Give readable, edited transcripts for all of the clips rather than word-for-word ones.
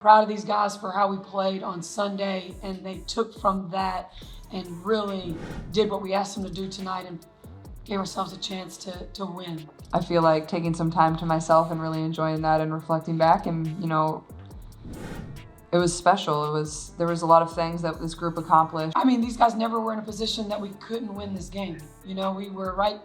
Proud of these guys for how we played on Sunday, and they took from that and really did what we asked them to do tonight and gave ourselves a chance to win. I feel like taking some time to myself and really enjoying that and reflecting back, and it was special. There was a lot of things that this group accomplished. I mean, these guys never were in a position that we couldn't win this game. We were right,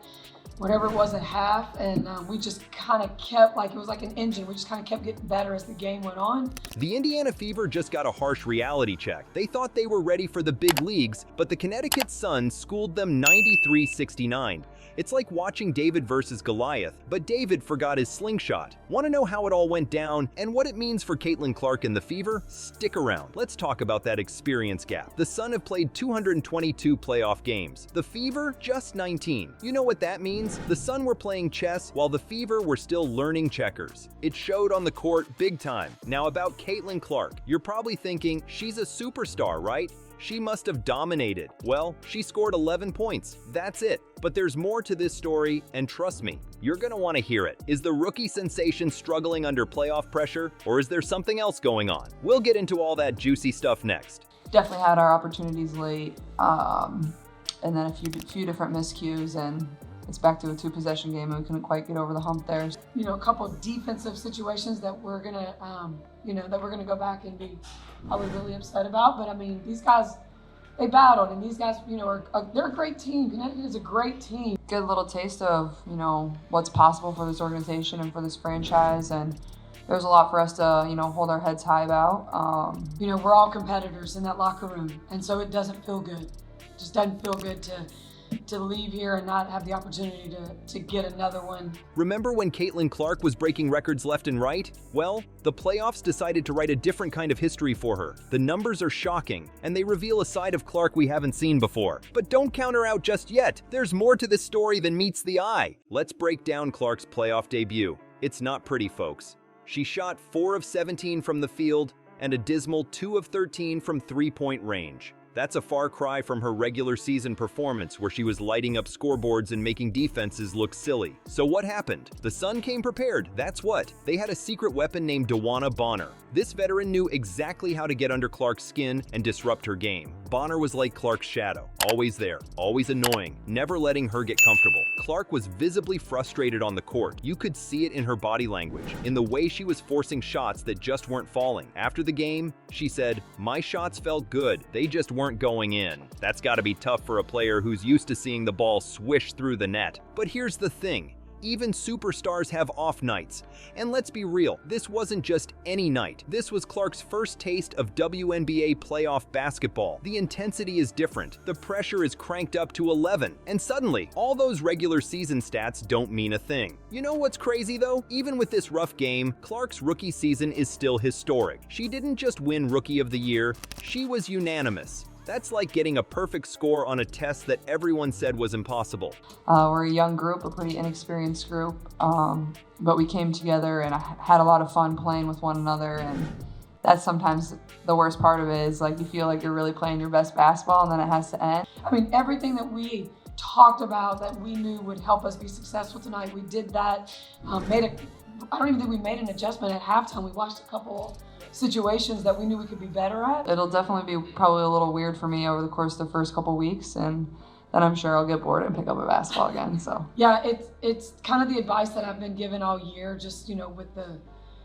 whatever it was at half, and we just kind of kept, it was like an engine. We just kind of kept getting better as the game went on. The Indiana Fever just got a harsh reality check. They thought they were ready for the big leagues, but the Connecticut Sun schooled them 93-69. It's like watching David versus Goliath, but David forgot his slingshot. Want to know how it all went down and what it means for Caitlin Clark and the Fever? Stick around. Let's talk about that experience gap. The Sun have played 222 playoff games. The Fever, just 19. You know what that means? The Sun were playing chess while the Fever were still learning checkers. It showed on the court big time. Now about Caitlin Clark. You're probably thinking, she's a superstar, right? She must have dominated. Well, she scored 11 points. That's it. But there's more to this story, and trust me, you're gonna want to hear it. Is the rookie sensation struggling under playoff pressure, or is there something else going on? We'll get into all that juicy stuff next. Definitely had our opportunities late, and then a few different miscues, and it's back to a 2-possession game, and we couldn't quite get over the hump there. A couple of defensive situations that we're gonna, go back and be probably really upset about. But I mean, these guys, they battled, and these guys, they're a great team. Connecticut is a great team. Good little taste of, what's possible for this organization and for this franchise, and there's a lot for us to, hold our heads high about. We're all competitors in that locker room, and so it doesn't feel good. It just doesn't feel good to leave here and not have the opportunity to get another one. Remember when Caitlin Clark was breaking records left and right? Well, the playoffs decided to write a different kind of history for her. The numbers are shocking, and they reveal a side of Clark we haven't seen before. But don't count her out just yet. There's more to this story than meets the eye. Let's break down Clark's playoff debut. It's not pretty, folks. She shot 4 of 17 from the field and a dismal 2 of 13 from three-point range. That's a far cry from her regular season performance where she was lighting up scoreboards and making defenses look silly. So what happened? The Sun came prepared, that's what. They had a secret weapon named DeWanna Bonner. This veteran knew exactly how to get under Clark's skin and disrupt her game. Bonner was like Clark's shadow, always there, always annoying, never letting her get comfortable. Clark was visibly frustrated on the court. You could see it in her body language, in the way she was forcing shots that just weren't falling. After the game, she said, "My shots felt good, they just weren't going in." That's gotta be tough for a player who's used to seeing the ball swish through the net. But here's the thing. Even superstars have off nights. And let's be real, this wasn't just any night. This was Clark's first taste of WNBA playoff basketball. The intensity is different. The pressure is cranked up to 11. And suddenly, all those regular season stats don't mean a thing. You know what's crazy though? Even with this rough game, Clark's rookie season is still historic. She didn't just win Rookie of the Year, she was unanimous. That's like getting a perfect score on a test that everyone said was impossible. We're a young group, a pretty inexperienced group, but we came together and I had a lot of fun playing with one another, and that's sometimes the worst part of it is you feel like you're really playing your best basketball and then it has to end. I mean, everything that we talked about that we knew would help us be successful tonight, we did that. I don't even think we made an adjustment at halftime. We watched a couple situations that we knew we could be better at. It'll definitely be probably a little weird for me over the course of the first couple weeks, and then I'm sure I'll get bored and pick up a basketball again. So yeah, it's kind of the advice that I've been given all year, just with the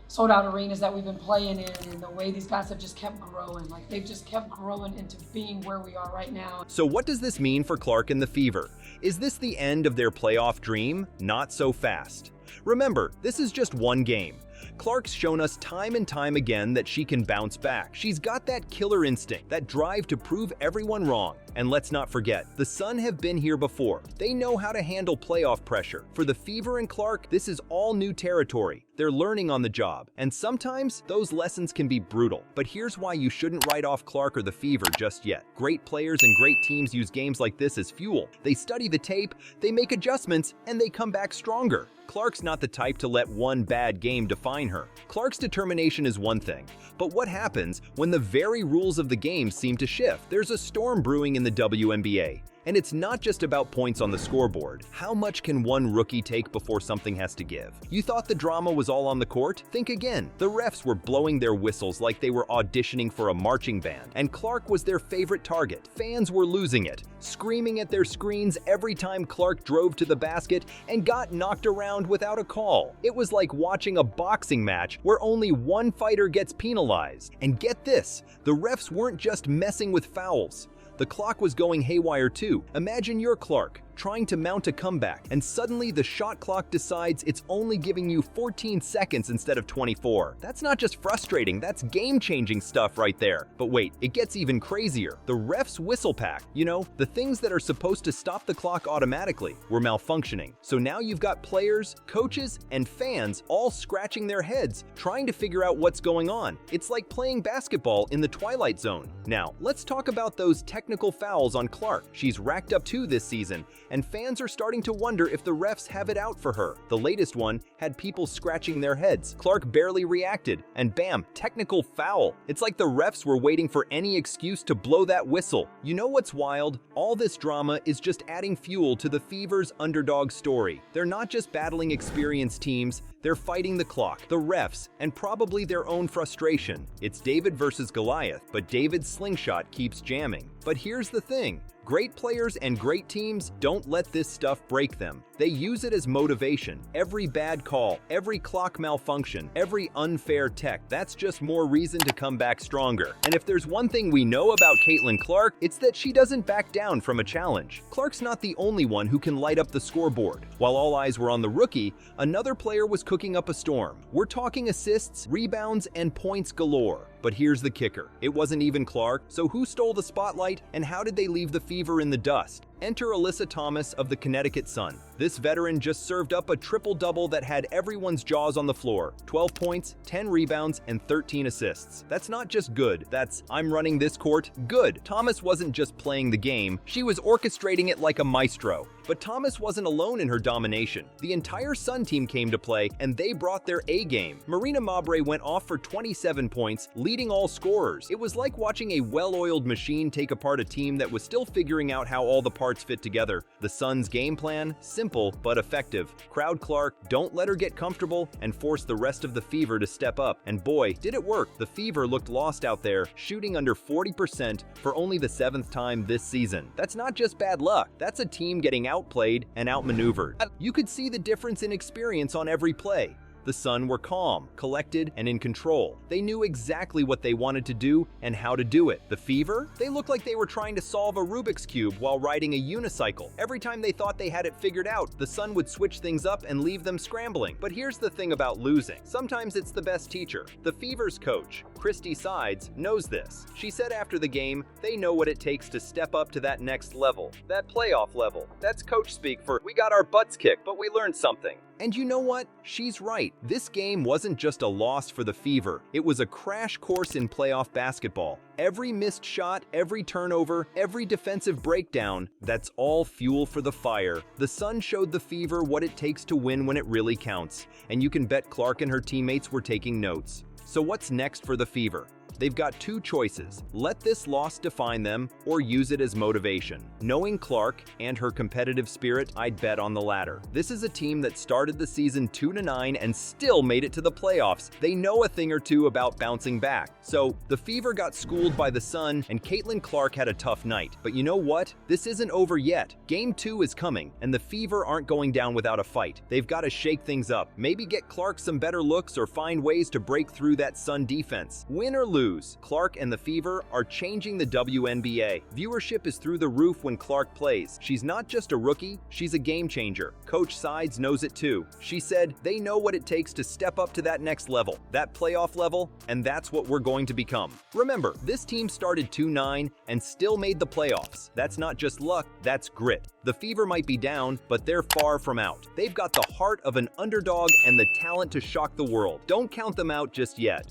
sold out arenas that we've been playing in and the way these guys have just kept growing. They've just kept growing into being where we are right now. So what does this mean for Clark and the Fever? Is this the end of their playoff dream? Not so fast. Remember, this is just one game. Clark's shown us time and time again that she can bounce back. She's got that killer instinct, that drive to prove everyone wrong. And let's not forget, the Sun have been here before. They know how to handle playoff pressure. For the Fever and Clark, this is all new territory. They're learning on the job, and sometimes those lessons can be brutal. But here's why you shouldn't write off Clark or the Fever just yet. Great players and great teams use games like this as fuel. They study the tape, they make adjustments, and they come back stronger. Clark's not the type to let one bad game define her. Clark's determination is one thing, but what happens when the very rules of the game seem to shift? There's a storm brewing in the WNBA. And it's not just about points on the scoreboard. How much can one rookie take before something has to give? You thought the drama was all on the court? Think again. The refs were blowing their whistles like they were auditioning for a marching band, and Clark was their favorite target. Fans were losing it, screaming at their screens every time Clark drove to the basket and got knocked around without a call. It was like watching a boxing match where only one fighter gets penalized. And get this, the refs weren't just messing with fouls. The clock was going haywire too. Imagine you're Clark, trying to mount a comeback, and suddenly the shot clock decides it's only giving you 14 seconds instead of 24. That's not just frustrating, that's game-changing stuff right there. But wait, it gets even crazier. The ref's whistle pack, the things that are supposed to stop the clock automatically, were malfunctioning. So now you've got players, coaches, and fans all scratching their heads, trying to figure out what's going on. It's like playing basketball in the Twilight Zone. Now, let's talk about those technical fouls on Clark. She's racked up 2 this season, and fans are starting to wonder if the refs have it out for her. The latest one had people scratching their heads. Clark barely reacted, and bam, technical foul. It's like the refs were waiting for any excuse to blow that whistle. You know what's wild? All this drama is just adding fuel to the Fever's underdog story. They're not just battling experienced teams, they're fighting the clock, the refs, and probably their own frustration. It's David versus Goliath, but David's slingshot keeps jamming. But here's the thing. Great players and great teams don't let this stuff break them. They use it as motivation. Every bad call, every clock malfunction, every unfair tech, that's just more reason to come back stronger. And if there's one thing we know about Caitlin Clark, it's that she doesn't back down from a challenge. Clark's not the only one who can light up the scoreboard. While all eyes were on the rookie, another player was cooking up a storm. We're talking assists, rebounds, and points galore. But here's the kicker. It wasn't even Clark, so who stole the spotlight and how did they leave the Fever in the dust? Enter Alyssa Thomas of the Connecticut Sun. This veteran just served up a triple-double that had everyone's jaws on the floor. 12 points, 10 rebounds, and 13 assists. That's not just good, that's I'm running this court good. Thomas wasn't just playing the game, she was orchestrating it like a maestro. But Thomas wasn't alone in her domination. The entire Sun team came to play, and they brought their A game. Marina Mabre went off for 27 points, leading all scorers. It was like watching a well-oiled machine take apart a team that was still figuring out how all the parts fit together. The Sun's game plan? Simple, but effective. Crowd Clark, don't let her get comfortable, and force the rest of the Fever to step up. And boy, did it work. The Fever looked lost out there, shooting under 40% for only the 7th time this season. That's not just bad luck. That's a team getting outplayed and outmaneuvered. You could see the difference in experience on every play. The Sun were calm, collected, and in control. They knew exactly what they wanted to do and how to do it. The Fever? They looked like they were trying to solve a Rubik's Cube while riding a unicycle. Every time they thought they had it figured out, the Sun would switch things up and leave them scrambling. But here's the thing about losing. Sometimes it's the best teacher. The Fever's coach, Christy Sides, knows this. She said after the game, they know what it takes to step up to that next level, that playoff level. That's coach speak for, we got our butts kicked, but we learned something. And you know what? She's right. This game wasn't just a loss for the Fever. It was a crash course in playoff basketball. Every missed shot, every turnover, every defensive breakdown, that's all fuel for the fire. The Sun showed the Fever what it takes to win when it really counts. And you can bet Clark and her teammates were taking notes. So what's next for the Fever? They've got 2 choices. Let this loss define them or use it as motivation. Knowing Clark and her competitive spirit, I'd bet on the latter. This is a team that started the season 2-9 and still made it to the playoffs. They know a thing or two about bouncing back. So the Fever got schooled by the Sun and Caitlin Clark had a tough night. But you know what? This isn't over yet. Game 2 is coming and the Fever aren't going down without a fight. They've got to shake things up. Maybe get Clark some better looks or find ways to break through that Sun defense. Win or lose, Clark and the Fever are changing the WNBA. Viewership is through the roof when Clark plays. She's not just a rookie, she's a game changer. Coach Sides knows it too. She said they know what it takes to step up to that next level, that playoff level, and that's what we're going to become. Remember, this team started 2-9 and still made the playoffs. That's not just luck, that's grit. The Fever might be down, but they're far from out. They've got the heart of an underdog and the talent to shock the world. Don't count them out just yet.